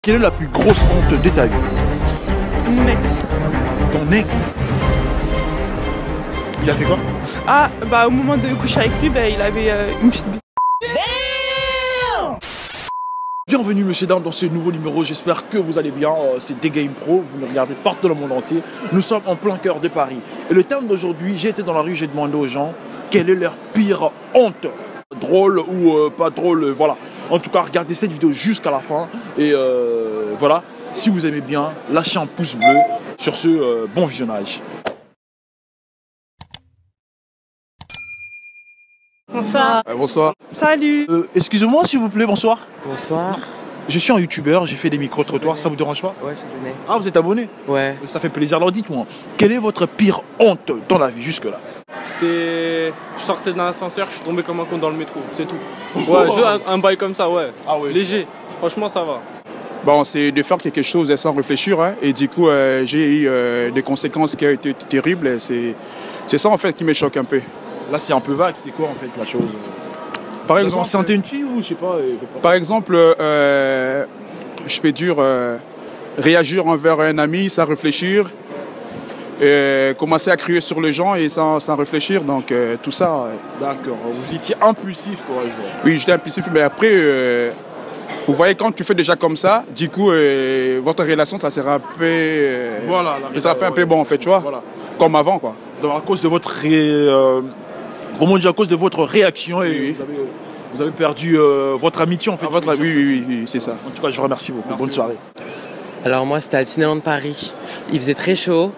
Quelle est la plus grosse honte de ta vie? Mon ex. Ton ex? Il a fait quoi? Ah, bah au moment de coucher avec lui, bah, il avait une petite bite. Bienvenue monsieur dames dans ce nouveau numéro, j'espère que vous allez bien, c'est Degame Pro, vous nous regardez partout dans le monde entier. Nous sommes en plein cœur de Paris. Et le thème d'aujourd'hui, j'ai été dans la rue, j'ai demandé aux gens quelle est leur pire honte. Drôle ou pas drôle, voilà. En tout cas, regardez cette vidéo jusqu'à la fin. Et voilà, si vous aimez bien, lâchez un pouce bleu. Sur ce, bon visionnage. Bonsoir. Bonsoir. Salut. Excusez-moi s'il vous plaît, bonsoir. Bonsoir. Je suis un youtubeur, j'ai fait des micro-trottoirs, ça vous dérange pas? Ouais, je suis abonné. Ah, vous êtes abonné? Ouais. Ça fait plaisir. Alors dites-moi, quelle est votre pire honte dans la vie jusque-là? C'était. Je sortais d'un ascenseur, je suis tombé comme un con dans le métro, c'est tout. Ouais, je veux un bail comme ça, ouais. Ah ouais. Léger. Franchement, ça va. Bon, c'est de faire quelque chose sans réfléchir, hein, et du coup, j'ai eu des conséquences qui ont été terribles. C'est ça en fait qui me choque un peu. Là, c'est un peu vague, c'était quoi en fait la chose? Par Vous exemple, enceintez une fille ou je sais pas? par exemple, je peux dire réagir envers un ami sans réfléchir, commencer à crier sur les gens et sans réfléchir, donc tout ça. D'accord, vous étiez impulsif quoi, je vois. Oui, j'étais impulsif, mais après, vous voyez, quand tu fais déjà comme ça, du coup, votre relation, ça sera un peu, Voilà, ça sera un peu bon en fait, tu vois, voilà. comme avant quoi. Donc à cause de votre comment dire, à cause de votre réaction, et Oui. vous avez perdu votre amitié en fait. Oui, c'est ça. En tout cas, je vous remercie beaucoup. Merci. Bonne soirée. Alors moi c'était à Disneyland Paris. Il faisait très chaud.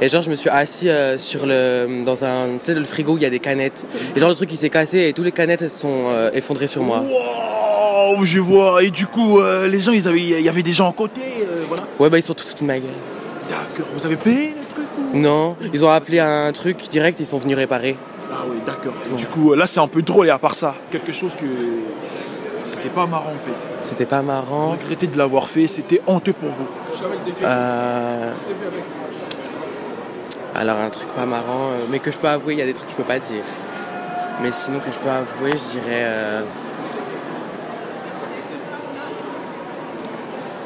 Et genre je me suis assis dans un, tu sais, le frigo où il y a des canettes. Et genre le truc il s'est cassé et toutes les canettes elles se sont effondrées sur moi. Wow, je vois. Et du coup, les gens, il y avait des gens à côté, voilà. Ouais bah ils sont tous de ma gueule. D'accord. Vous avez payé le truc ou... Non, ils ont appelé un truc direct, ils sont venus réparer. Ah oui, d'accord. Du coup, là, c'est un peu drôle. Et à part ça, quelque chose que c'était pas marrant en fait. C'était pas Vous marrant. regrettez de l'avoir fait. C'était honteux pour vous. Alors un truc pas marrant, mais que je peux avouer, il y a des trucs que je peux pas dire. Mais sinon que je peux avouer, je dirais...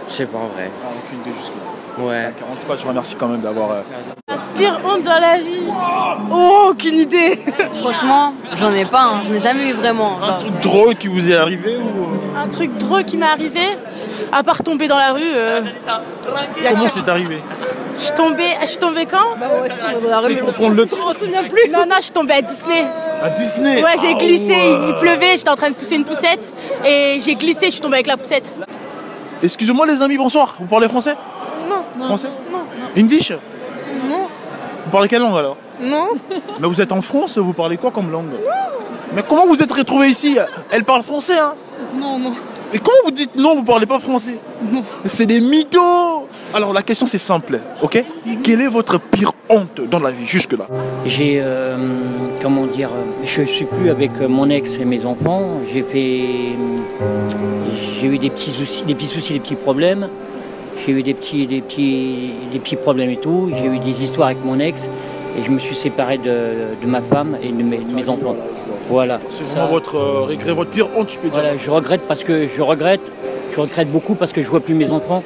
Je sais pas en vrai. Ah, aucune idée jusque-là. Ouais. D'accord. En tout cas, je vous remercie quand même d'avoir. Pire honte dans la vie. Oh, aucune idée. Franchement, j'en ai pas, hein. Je n'ai jamais eu vraiment. Un Genre. truc drôle qui vous est arrivé ou Un truc drôle qui m'est arrivé, à part tomber dans la rue. comment c'est arrivé? Je suis tombée quand? Bah ouais, c'est dans la rue, mais Pour prendre le temps. on se souvient plus. Non, je suis tombée à Disney. À Disney. Ouais, j'ai Ah glissé, ouais. il pleuvait, j'étais en train de pousser une poussette. Et j'ai glissé, je suis tombée avec la poussette. Excusez-moi les amis, bonsoir. Vous parlez français? Non. Français? Non. English? Non. Vous parlez quelle langue alors? Non. Mais vous êtes en France, vous parlez quoi comme langue? Mais comment vous êtes retrouvés ici? Elle parle français, hein? Non. Et comment vous dites non, vous parlez pas français? Non. C'est des mythos! Alors la question c'est simple, ok? Quelle est votre pire honte dans la vie jusque-là? J'ai, comment dire, je suis plus avec mon ex et mes enfants. J'ai eu des petits soucis, des petits problèmes. J'ai eu des petits problèmes et tout. J'ai eu des histoires avec mon ex et je me suis séparé de ma femme et de mes enfants. Voilà. C'est Ça, vraiment votre regret, votre pire honte, je peux dire. voilà, je regrette beaucoup parce que je vois plus mes enfants.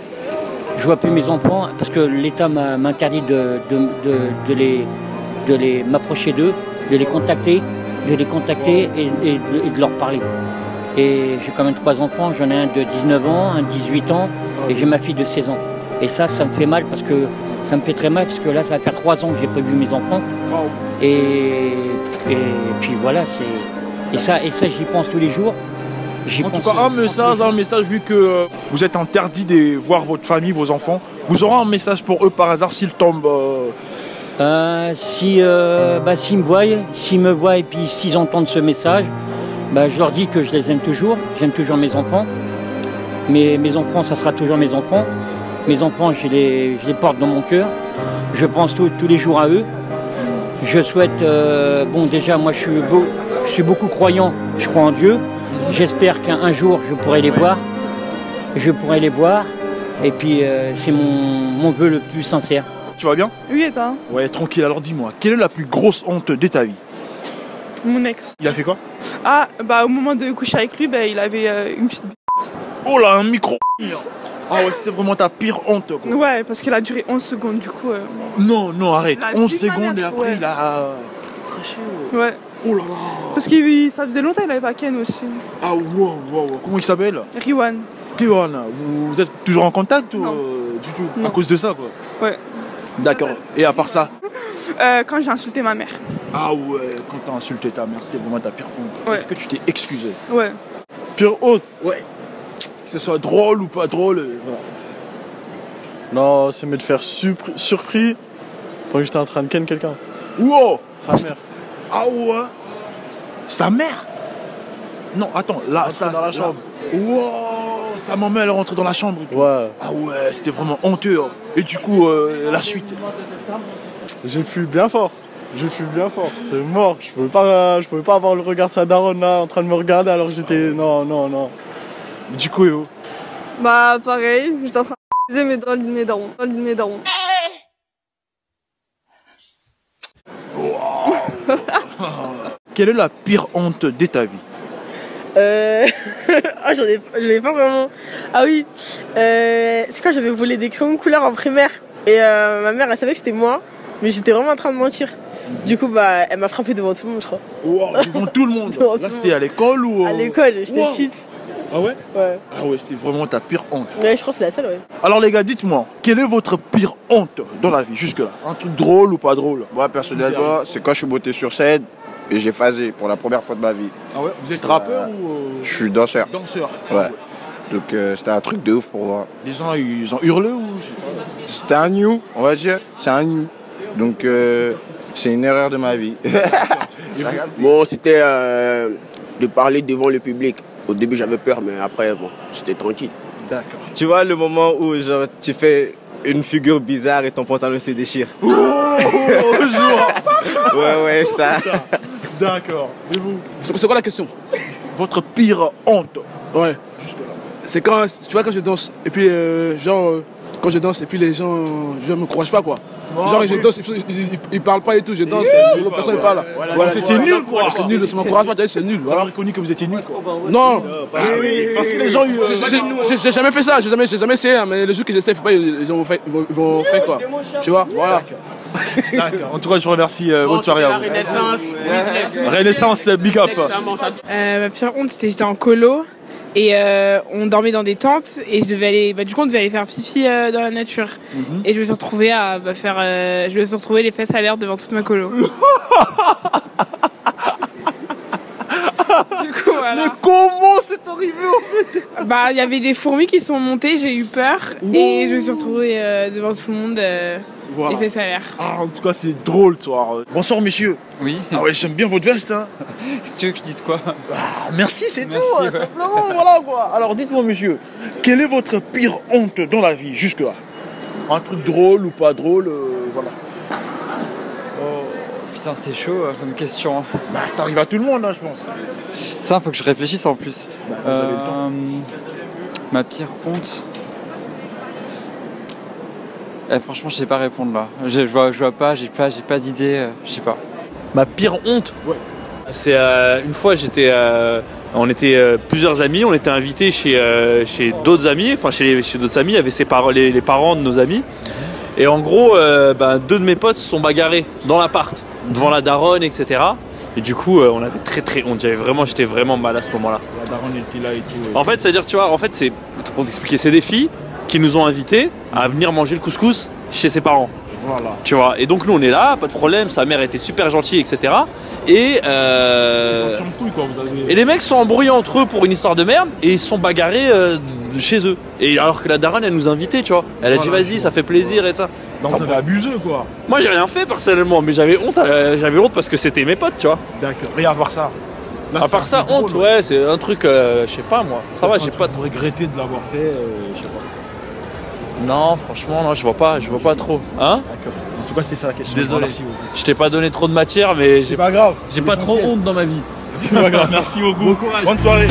Je vois plus mes enfants parce que l'État m'interdit de m'approcher d'eux, de les contacter et de leur parler. Et j'ai quand même 3 enfants, j'en ai un de 19 ans, un de 18 ans et j'ai ma fille de 16 ans. Et ça me fait mal parce que ça me fait très mal parce que là ça va faire 3 ans que j'ai pas vu mes enfants. Et puis voilà, et ça j'y pense tous les jours. En tout cas, un message vu que vous êtes interdit de voir votre famille, vos enfants. Vous aurez un message pour eux par hasard s'ils tombent. S'ils me voient et puis s'ils entendent ce message, je leur dis que je les aime toujours. J'aime toujours mes enfants. Mais mes enfants, ça sera toujours mes enfants. Mes enfants, je les porte dans mon cœur. Je pense tous les jours à eux. Je souhaite, déjà moi je suis beaucoup croyant, je crois en Dieu. J'espère qu'un jour je pourrai les voir. Et puis c'est mon vœu le plus sincère. Tu vas bien? Oui, et toi? Ouais, tranquille. Alors dis-moi, quelle est la plus grosse honte de ta vie? Mon ex. Il a fait quoi? Ah, bah au moment de coucher avec lui, bah, il avait une petite bite. Oh là, un micro. Ah ouais, c'était vraiment ta pire honte quoi. Ouais, parce qu'elle a duré 11 secondes du coup. Non, non, arrête. La 11 vie de ma secondes et mère, après ouais. il a craché. Ouais. Oh là là. Parce que ça faisait longtemps qu'il avait pas Ken aussi. Ah wow, wow. Comment il s'appelle? Riwan. Kiwan, vous êtes toujours en contact ou Non. du tout? Non. À cause de ça quoi. Ouais. D'accord. Et à part ça? Quand j'ai insulté ma mère. Ah ouais, quand t'as insulté ta mère, c'était vraiment ta pire honte. Ouais. Est-ce que tu t'es excusé? Ouais. Pire honte? Ouais. Que ce soit drôle ou pas drôle, voilà. Non, c'est me de faire surpris pendant que j'étais en train de ken quelqu'un. Wow! Sa mère. Ah ouais? Sa mère? Non, attends, là, ça. Dans la chambre. Wow! Sa maman, elle est rentrée dans la chambre. Et tout. Ouais. Ah ouais, c'était vraiment honteux. Hein. Et du coup, la suite. J'ai fui bien fort. J'ai fui bien fort. C'est mort. Je pouvais pas avoir le regard de sa daronne là en train de me regarder alors que j'étais. Non. Du coup, yo. Bah pareil, j'étais en train de baiser mais dans le lit de mes darons. Dans le lit de mes darons. Quelle est la pire honte de ta vie? Ah, j'en ai pas vraiment. Ah oui, c'est quand j'avais volé des crayons de couleur en primaire. Et ma mère, elle savait que c'était moi, mais j'étais vraiment en train de mentir. Du coup, bah, elle m'a frappé devant tout le monde, je crois. Wow, devant tout le monde. Devant tout Là, le c'était monde. à l'école ou. À l'école, j'étais Wow. petite. Ah ouais? Ouais. Ah ouais, c'était vraiment ta pire honte. Ouais, je crois que c'est la seule, ouais. Alors, les gars, dites-moi, quelle est votre pire honte dans la vie, jusque-là? Un truc drôle ou pas drôle? Moi, personnellement, c'est quand je suis monté sur scène et j'ai phasé pour la première fois de ma vie. Ah ouais? Vous êtes rappeur ou. Je suis danseur. Danseur. Ouais. Donc, c'était un truc de ouf pour moi. Les gens, ils ont hurlé ou. C'était un new, on va dire. C'est un new. Donc, c'est une erreur de ma vie. Bon, c'était de parler devant le public. Au début, j'avais peur, mais après, bon, c'était tranquille. D'accord. Tu vois le moment où genre, tu fais une figure bizarre et ton pantalon se déchire. Oh, bonjour. Ouais, ça. D'accord. Et vous? C'est quoi la question? Votre pire honte? Ouais. Jusque-là. C'est quand, tu vois, quand je danse, et puis quand je danse, et puis les gens, je me croise pas quoi. Genre, je danse, ils parlent pas et tout, je danse, l'autre personne ne parle. Voilà, c'était nul quoi. C'est nul, ça m'encourage pas, c'est nul. Vous avez reconnu que vous étiez nul. Non. Parce que les gens. J'ai jamais fait ça, j'ai jamais essayé, hein, mais les jours que j'essaie, faut pas, les gens vont faire quoi. Tu vois, voilà. D'accord. En tout cas, je vous remercie. Bonne soirée à vous. Renaissance, big up. Ma pire honte, c'était j'étais en colo et on dormait dans des tentes et je devais aller, du coup, on devait aller faire pipi dans la nature. Et je me suis retrouvée à je me suis retrouvée les fesses à l'air devant toute ma colo. Du coup, voilà. Mais comment c'est arrivé en fait? Il y avait des fourmis qui sont montées, j'ai eu peur et je me suis retrouvée devant tout le monde les fesses à l'air. Ah, en tout cas, c'est drôle, toi. Bonsoir, monsieur. Oui. Ah ouais, j'aime bien votre veste. Hein. Qu'est-ce que tu veux que je dise quoi? Merci, c'est tout. Ouais. Simplement, voilà quoi. Alors, dites-moi, monsieur, quelle est votre pire honte dans la vie, jusque-là? Un truc drôle ou pas drôle, voilà. Oh, putain, c'est chaud comme question. Ça arrive à tout le monde, hein, je pense. Ça, faut que je réfléchisse en plus. Vous avez le temps. Ma pire honte. Franchement, je sais pas répondre là. Je vois pas, j'ai pas d'idée, je sais pas. Ma pire honte? Ouais. C'est une fois, on était plusieurs amis, on était invités chez d'autres amis, enfin chez d'autres amis, il y avait les parents de nos amis. Et en gros, deux de mes potes se sont bagarrés dans l'appart, devant la daronne, etc. Et du coup, on avait très honte. J'étais vraiment mal à ce moment-là. La daronne était là et tout. En fait, c'est-à-dire, tu vois, c'est pour t'expliquer, c'est des filles qui nous ont invités à venir manger le couscous chez ses parents. Voilà. Tu vois, et donc nous on est là, pas de problème, sa mère était super gentille, etc. Et les mecs sont embrouillés entre eux pour une histoire de merde et ils se sont bagarrés chez eux. Et alors que la daronne elle nous invitait, tu vois. Elle a dit vas-y, ça fait plaisir et ça. Donc vous avez abusé quoi. Moi j'ai rien fait personnellement, mais j'avais honte parce que c'était mes potes, tu vois. D'accord. Et à part ça? Là, à part ça, honte, ouais, c'est un truc, je sais pas moi. Ça va, j'ai pas. Vous regrettez de l'avoir fait, je sais pas. Non, franchement, non, je vois pas trop. Hein? D'accord. En tout cas, c'est ça la question. Désolé. Merci beaucoup. Je t'ai pas donné trop de matière, mais c'est pas grave. J'ai pas trop honte dans ma vie. C'est pas grave. Merci beaucoup. Bon courage. Bonne soirée.